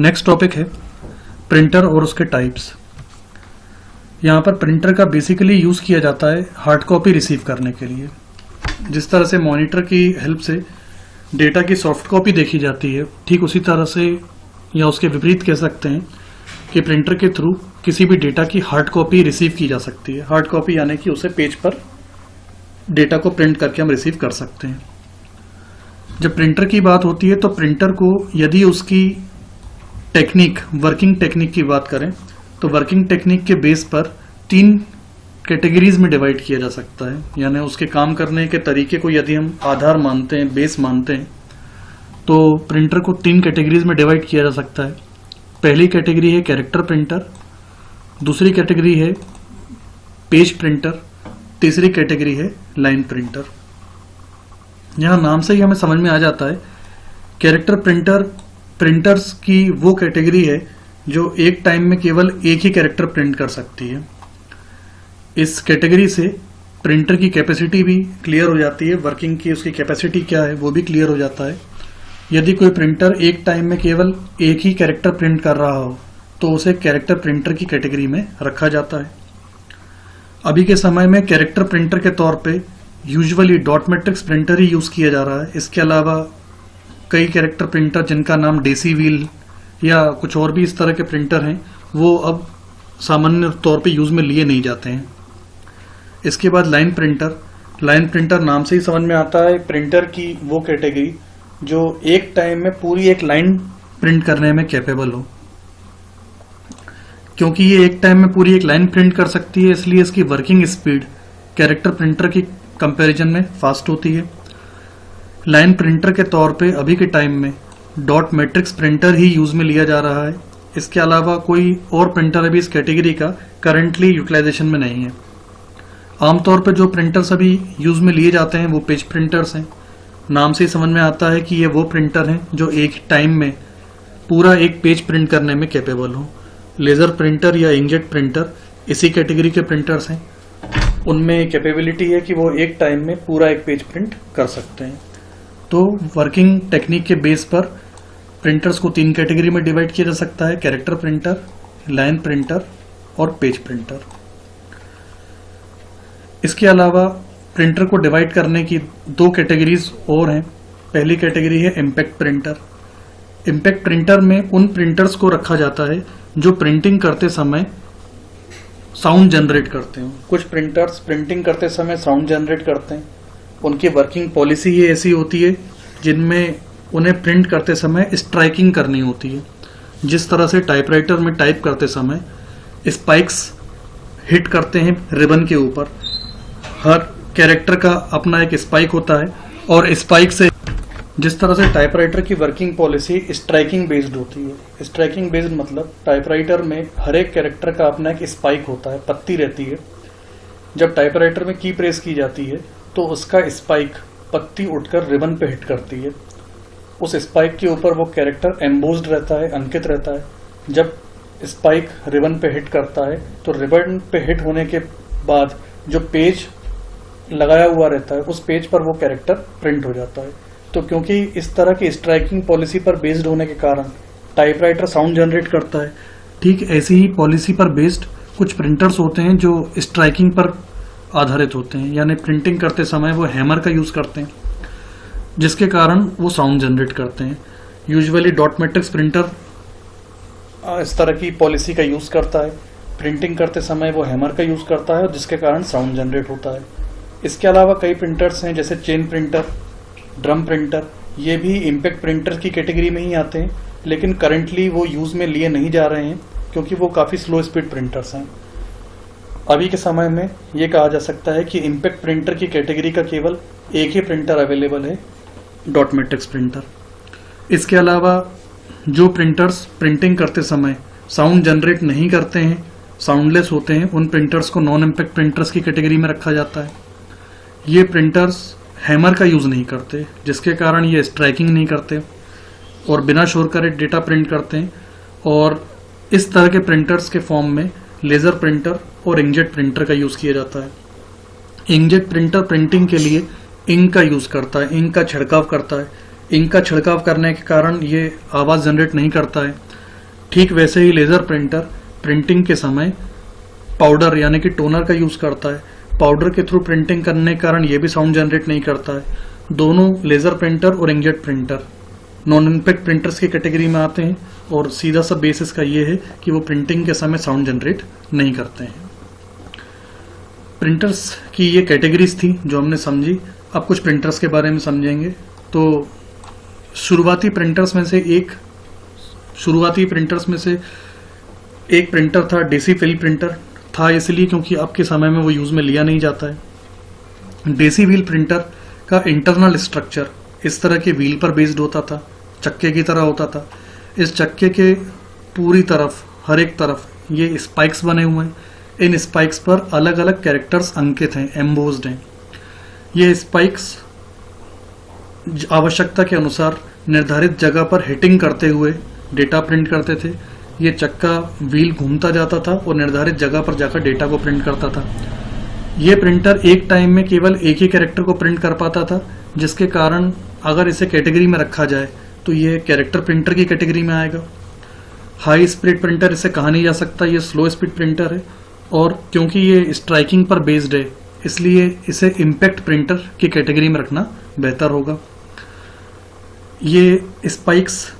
Next topic है printer और उसके टाइप्स। यहाँ पर प्रिंटर का बेसिकली यूज़ किया जाता है हार्ड कॉपी रिसीव करने के लिए। जिस तरह से मॉनिटर की हेल्प से डेटा की सॉफ्ट कॉपी देखी जाती है, ठीक उसी तरह से या उसके विपरीत कह सकते हैं कि प्रिंटर के थ्रू किसी भी डेटा की हार्ड कॉपी रिसीव की जा सकती है। हार्ड कॉपी यानी कि उसे पेज पर डेटा को प्रिंट करके हम रिसीव कर सकते हैं। जब प्रिंटर की बात होती है तो प्रिंटर को यदि उसकी टेक्निक, वर्किंग टेक्निक की बात करें तो वर्किंग टेक्निक के बेस पर 3 कैटेगरीज में डिवाइड किया जा सकता है। यानी उसके काम करने के तरीके को यदि हम आधार मानते हैं, बेस मानते हैं, तो प्रिंटर को 3 कैटेगरीज में डिवाइड किया जा सकता है। पहली कैटेगरी है कैरेक्टर प्रिंटर, दूसरी कैटेगरी है पेज प्रिंटर, तीसरी कैटेगरी है लाइन प्रिंटर। यहाँ नाम से ही हमें समझ में आ जाता है कैरेक्टर प्रिंटर प्रिंटर्स की वो कैटेगरी है जो एक टाइम में केवल एक ही कैरेक्टर प्रिंट कर सकती है। इस कैटेगरी से प्रिंटर की कैपेसिटी भी क्लियर हो जाती है, वर्किंग की उसकी कैपेसिटी क्या है वो भी क्लियर हो जाता है। यदि कोई प्रिंटर एक टाइम में केवल एक ही कैरेक्टर प्रिंट कर रहा हो तो उसे कैरेक्टर प्रिंटर की कैटेगरी में रखा जाता है। अभी के समय में कैरेक्टर प्रिंटर के तौर पे यूजुअली डॉट मैट्रिक्स प्रिंटर ही यूज़ किया जा रहा है। इसके अलावा कई कैरेक्टर प्रिंटर जिनका नाम डेसी व्हील या कुछ और भी इस तरह के प्रिंटर हैं, वो अब सामान्य तौर पे यूज़ में लिए नहीं जाते हैं। इसके बाद लाइन प्रिंटर। लाइन प्रिंटर नाम से ही समझ में आता है प्रिंटर की वो कैटेगरी जो एक टाइम में पूरी एक लाइन प्रिंट करने में कैपेबल हो। क्योंकि ये एक टाइम में पूरी एक लाइन प्रिंट कर सकती है, इसलिए इसकी वर्किंग स्पीड कैरेक्टर प्रिंटर की कंपैरिजन में फास्ट होती है। लाइन प्रिंटर के तौर पे अभी के टाइम में डॉट मैट्रिक्स प्रिंटर ही यूज में लिया जा रहा है। इसके अलावा कोई और प्रिंटर अभी इस कैटेगरी का करंटली यूटिलाइजेशन में नहीं है। आमतौर पर जो प्रिंटर्स अभी यूज में लिए जाते हैं वो पेज प्रिंटर्स हैं। नाम से ही समझ में आता है कि ये वो प्रिंटर हैं जो एक टाइम में पूरा एक पेज प्रिंट करने में कैपेबल हो। लेजर प्रिंटर या इंकजेट प्रिंटर इसी कैटेगरी के प्रिंटर्स हैं। उनमें कैपेबिलिटी है कि वो एक टाइम में पूरा एक पेज प्रिंट कर सकते हैं। तो वर्किंग टेक्निक के बेस पर प्रिंटर्स को 3 कैटेगरी में डिवाइड किया जा सकता है, कैरेक्टर प्रिंटर, लाइन प्रिंटर और पेज प्रिंटर। इसके अलावा प्रिंटर को डिवाइड करने की 2 कैटेगरीज और हैं। पहली कैटेगरी है इम्पैक्ट प्रिंटर। इम्पैक्ट प्रिंटर में उन प्रिंटर्स को रखा जाता है जो प्रिंटिंग करते समय साउंड जनरेट करते हैं। कुछ प्रिंटर्स प्रिंटिंग करते समय साउंड जनरेट करते हैं। उनकी वर्किंग पॉलिसी ही ऐसी होती है जिनमें उन्हें प्रिंट करते समय स्ट्राइकिंग करनी होती है। जिस तरह से टाइपराइटर में टाइप करते समय स्पाइक्स हिट करते हैं रिबन के ऊपर, हर कैरेक्टर का अपना एक स्पाइक होता है और स्पाइक से जिस तरह से टाइपराइटर की वर्किंग पॉलिसी स्ट्राइकिंग बेस्ड होती है। स्ट्राइकिंग बेस्ड मतलब टाइपराइटर में हर एक कैरेक्टर का अपना एक स्पाइक होता है, पत्ती रहती है। जब टाइपराइटर में की प्रेस की जाती है तो उसका स्पाइक पत्ती उठकर रिबन पे हिट करती है। उस स्पाइक के ऊपर वो कैरेक्टर एम्बोस्ड रहता है, अंकित रहता है। जब स्पाइक रिबन पे हिट करता है तो रिबन पे हिट होने के बाद जो पेज लगाया हुआ रहता है उस पेज पर वो कैरेक्टर प्रिंट हो जाता है। तो क्योंकि इस तरह की स्ट्राइकिंग पॉलिसी पर बेस्ड होने के कारण टाइपराइटर साउंड जनरेट करता है। ठीक ऐसी ही पॉलिसी पर बेस्ड कुछ प्रिंटर्स होते हैं जो स्ट्राइकिंग पर आधारित होते हैं, यानी प्रिंटिंग करते समय वो हैमर का यूज करते हैं जिसके कारण वो साउंड जनरेट करते हैं। यूजुअली डॉट मैट्रिक्स प्रिंटर इस तरह की पॉलिसी का यूज करता है। प्रिंटिंग करते समय वो हैमर का यूज करता है जिसके कारण साउंड जनरेट होता है। इसके अलावा कई प्रिंटर्स हैं जैसे चेन प्रिंटर, ड्रम प्रिंटर, ये भी इम्पैक्ट प्रिंटर की कैटेगरी में ही आते हैं, लेकिन करंटली वो यूज में लिए नहीं जा रहे हैं क्योंकि वो काफ़ी स्लो स्पीड प्रिंटर्स हैं। अभी के समय में ये कहा जा सकता है कि इम्पैक्ट प्रिंटर की कैटेगरी का केवल एक ही प्रिंटर अवेलेबल है, डॉट मैट्रिक्स प्रिंटर। इसके अलावा जो प्रिंटर्स प्रिंटिंग करते समय साउंड जनरेट नहीं करते हैं, साउंडलेस होते हैं, उन प्रिंटर्स को नॉन इम्पैक्ट प्रिंटर्स की कैटेगरी में रखा जाता है। ये प्रिंटर्स हैमर का यूज़ नहीं करते जिसके कारण ये स्ट्राइकिंग नहीं करते और बिना शोर करे डेटा प्रिंट करते हैं। और इस तरह के प्रिंटर्स के फॉर्म में लेज़र प्रिंटर और इंकजेट प्रिंटर का यूज़ किया जाता है। इंकजेट प्रिंटर प्रिंटिंग के लिए इंक का यूज़ करता है, इंक का छिड़काव करता है। इंक का छिड़काव करने के कारण ये आवाज़ जनरेट नहीं करता है। ठीक वैसे ही लेजर प्रिंटर प्रिंटिंग के समय पाउडर यानी कि टोनर का यूज करता है। पाउडर के थ्रू प्रिंटिंग करने के कारण ये भी साउंड जनरेट नहीं करता है। दोनों लेजर प्रिंटर और inkjet printer non impact printers की कैटेगरी में आते हैं और सीधा सा बेसिस का ये है कि वो प्रिंटिंग के समय साउंड जनरेट नहीं करते हैं। प्रिंटर्स की ये कैटेगरीज थी जो हमने समझी। अब कुछ प्रिंटर्स के बारे में समझेंगे। तो शुरुआती प्रिंटर्स में से एक प्रिंटर था डेसी व्हील प्रिंटर। था इसलिए क्योंकि अब के समय में वो यूज में लिया नहीं जाता है। डेसी व्हील प्रिंटर का इंटरनल स्ट्रक्चर इस तरह के व्हील पर बेस्ड होता था, चक्के की तरह होता था। इस चक्के के पूरी तरफ, हर एक तरफ ये स्पाइक्स बने हुए हैं। इन स्पाइक्स पर अलग अलग कैरेक्टर्स अंकित हैं, एम्बोस्ड हैं। ये स्पाइक्स आवश्यकता के अनुसार निर्धारित जगह पर हिटिंग करते हुए डेटा प्रिंट करते थे। ये चक्का व्हील घूमता जाता था और निर्धारित जगह पर जाकर डेटा को प्रिंट करता था। ये प्रिंटर एक टाइम में केवल एक ही कैरेक्टर को प्रिंट कर पाता था, जिसके कारण अगर इसे कैटेगरी में रखा जाए तो ये कैरेक्टर प्रिंटर की कैटेगरी में आएगा। हाई स्पीड प्रिंटर इसे कहा नहीं जा सकता, ये स्लो स्पीड प्रिंटर है। और क्योंकि ये स्ट्राइकिंग पर बेस्ड है इसलिए इसे इम्पैक्ट प्रिंटर की कैटेगरी में रखना बेहतर होगा। ये स्पाइक्स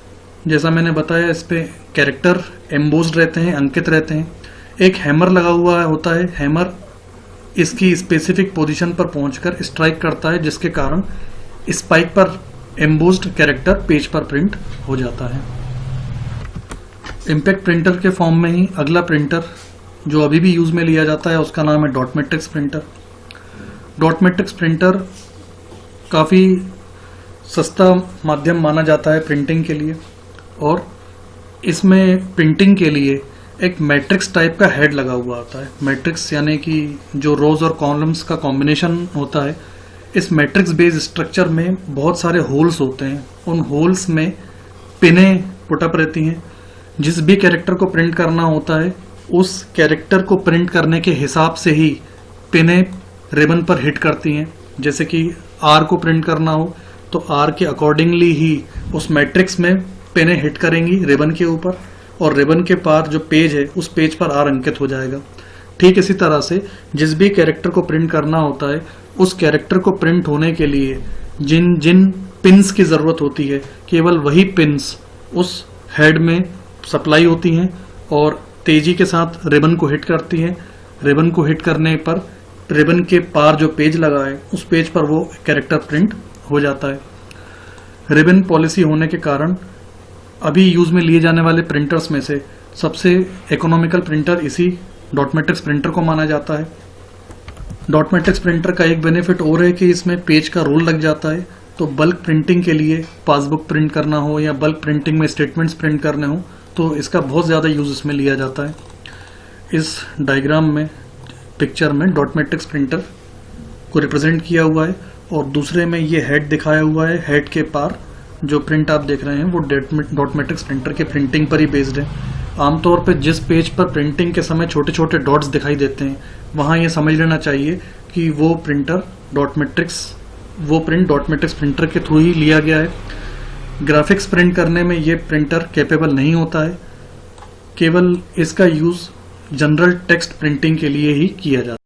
जैसा मैंने बताया, इस पे कैरेक्टर एम्बोस्ड रहते हैं, अंकित रहते हैं। एक हैमर लगा हुआ होता है। हैमर इसकी स्पेसिफिक पोजीशन पर पहुंचकर स्ट्राइक करता है, जिसके कारण स्पाइक पर एम्बोस्ड कैरेक्टर पेज पर प्रिंट हो जाता है। इम्पैक्ट प्रिंटर के फॉर्म में ही अगला प्रिंटर जो अभी भी यूज में लिया जाता है उसका नाम है dot matrix printer. Dot matrix printer काफ़ी सस्ता माध्यम माना जाता है प्रिंटिंग के लिए, और इसमें प्रिंटिंग के लिए एक मैट्रिक्स टाइप का हेड लगा हुआ होता है। मैट्रिक्स यानी कि जो रोज और कॉलम्स का कॉम्बिनेशन होता है। इस मैट्रिक्स बेस्ड स्ट्रक्चर में बहुत सारे होल्स होते हैं। उन होल्स में पिनें पुटअप रहती हैं। जिस भी कैरेक्टर को प्रिंट करना होता है उस कैरेक्टर को प्रिंट करने के हिसाब से ही पिनें रिबन पर हिट करती हैं। जैसे कि आर को प्रिंट करना हो तो आर के अकॉर्डिंगली ही उस मैट्रिक्स में पिनें हिट करेंगी रिबन के ऊपर, और रिबन के पार जो पेज है उस पेज पर आर अंकित हो जाएगा। ठीक इसी तरह से जिस भी कैरेक्टर को प्रिंट करना होता है उस कैरेक्टर को प्रिंट होने के लिए जिन जिन पिन्स की जरूरत होती है केवल वही पिन्स उस हेड में सप्लाई होती हैं और तेजी के साथ रिबन को हिट करती हैं। रिबन को हिट करने पर रिबन के पार जो पेज लगा है उस पेज पर वो कैरेक्टर प्रिंट हो जाता है। रिबन पॉलिसी होने के कारण अभी यूज में लिए जाने वाले प्रिंटर्स में से सबसे इकोनॉमिकल प्रिंटर इसी डॉट मैट्रिक्स प्रिंटर को माना जाता है। डॉट मैट्रिक्स प्रिंटर का एक बेनिफिट और है कि इसमें पेज का रोल लग जाता है। तो बल्क प्रिंटिंग के लिए पासबुक प्रिंट करना हो या बल्क प्रिंटिंग में स्टेटमेंट्स प्रिंट करने हो तो इसका बहुत ज़्यादा यूज इसमें लिया जाता है। इस डायग्राम में, पिक्चर में डॉट मैट्रिक्स प्रिंटर को रिप्रेजेंट किया हुआ है और दूसरे में ये हेड दिखाया हुआ है। हेड के पार जो प्रिंट आप देख रहे हैं वो डॉट मैट्रिक्स प्रिंटर के प्रिंटिंग पर ही बेस्ड है। आमतौर पर जिस पेज पर प्रिंटिंग के समय छोटे छोटे डॉट्स दिखाई देते हैं वहाँ ये समझ लेना चाहिए कि वो प्रिंट डॉट मैट्रिक्स प्रिंटर के थ्रू ही लिया गया है। ग्राफिक्स प्रिंट करने में ये प्रिंटर कैपेबल नहीं होता है। केवल इसका यूज जनरल टेक्स्ट प्रिंटिंग के लिए ही किया जाता है।